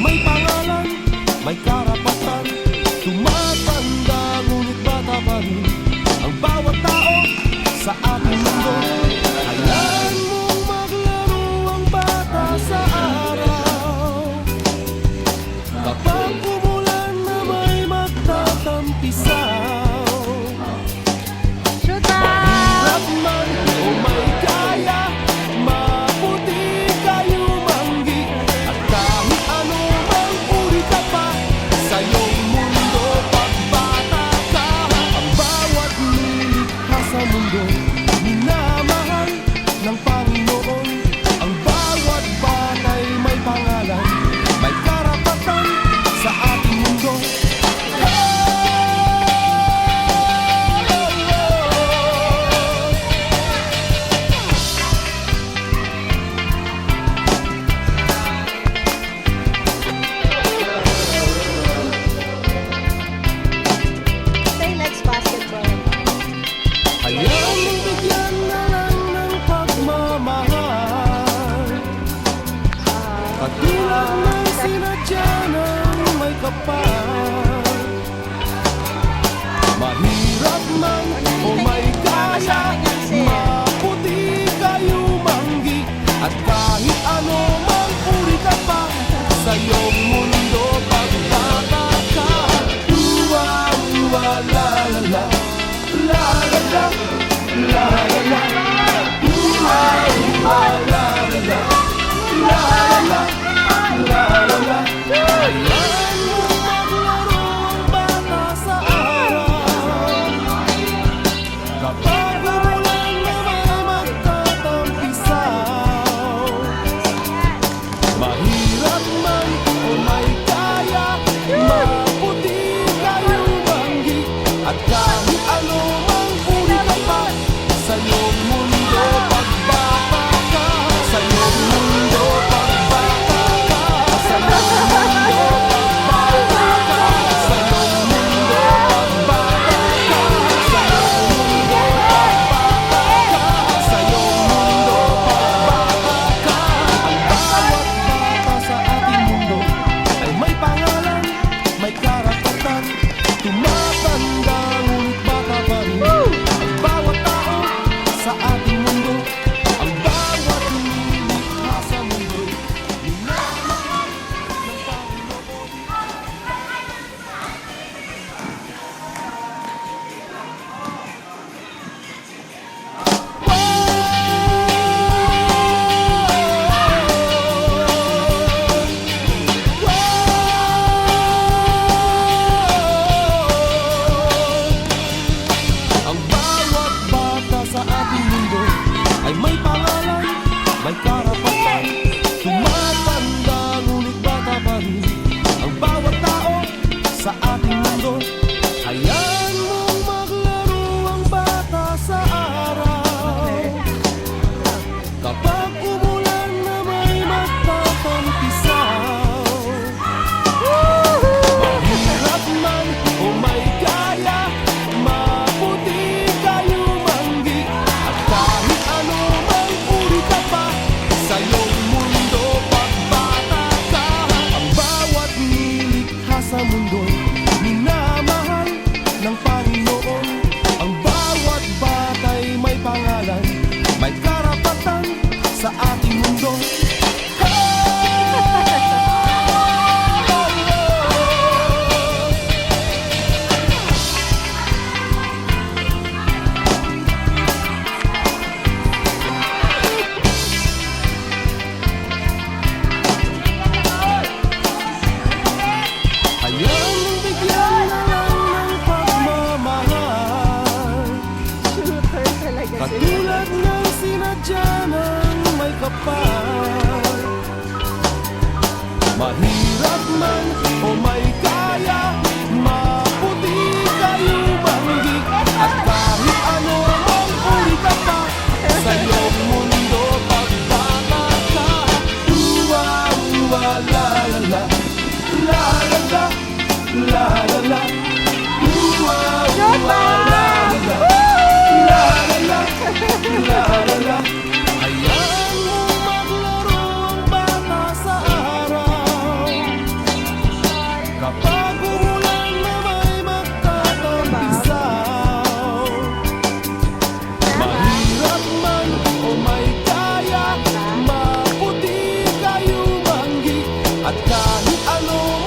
may pangalan, may karapatan. Tumatanda ngunit bata pa rin ang bawat tao sa ating mundo. Hayaan mong maglaro ang bata sa araw. Kapag umulan na may magtatampisaw. Mahirap man o may kaya, maputi kayo manggi. At kahit ano mang uri ka pa sa iyong mundo, pagbata ka. Ang bawat nilikha sa mundo, minamahal ng Panginoon. Ang bawat batay may pangalan, may karapatan sa ating mundo. Say likes basketball. Hayaan mong bigyan na lang ng pagmamahal. Katulad ng sinadya ng may kapal. Mahirap man o may kaya, maputi kayo manggi. At kahit ano mang uri ka pa sa iyong mundo, pagbata ka. Uwa, la la la, la la la, la la la. Uwa, la la la, la la la, la la la. Hayaan mong maglaro ang bata sa araw. Kapag umulan na may magtatampisaw. Mahirap man o may kaya, maputi kayo manggi. At kahit ano mang uri ka pa sa iyong mundo, pagbata ka. Sa iyong mundo, pagbata ka. Sa iyong mundo, pagbata ka. Sa iyong mundo, pagbata ka. Sa iyong mundo, pagbata ka. Sa iyong mundo, pagbata ka. Ang bawat bata sa ating mundo ay may pangalan, may karapatan. Tumatanda ngunit bata pa rin ang bawat tao sa ating mundo. Ang bawat nilikha sa mundo, minamahal ng Panginoon. Ang bawat bata sa ating mundo ay may pangalan, may karapatan. Tumatanda ngunit bata pa rin ang bawat tao sa ating mundo. Hayaan mong maglaro ang bata sa araw. Kapag umulan na may magtatampisaw. Mahirap man o may kaya, maputi kayo manggi. At kahit ano mang uri ka pa sa iyong mundo, pagbata ka. Ang bawat nilikha sa mundo, minamahal ng Panginoon. Ang bawat batay may pangalan, may karapatan sa ating mundo. Hayaan mong bigyan na lang ng pagmamahal. Shooter talaga sila. Katulad ng sinadya ng may kapal. Mahirap man o may kaya, maputi kayo manggi. At kahit ano mang uri ka pa sa iyong mundo, pagbata ka. Uwa, la la la, la la la, la la la. Uwa, la la la, la la la, la la la. Hayaan mong maglaro ang bata sa araw. At kahit ano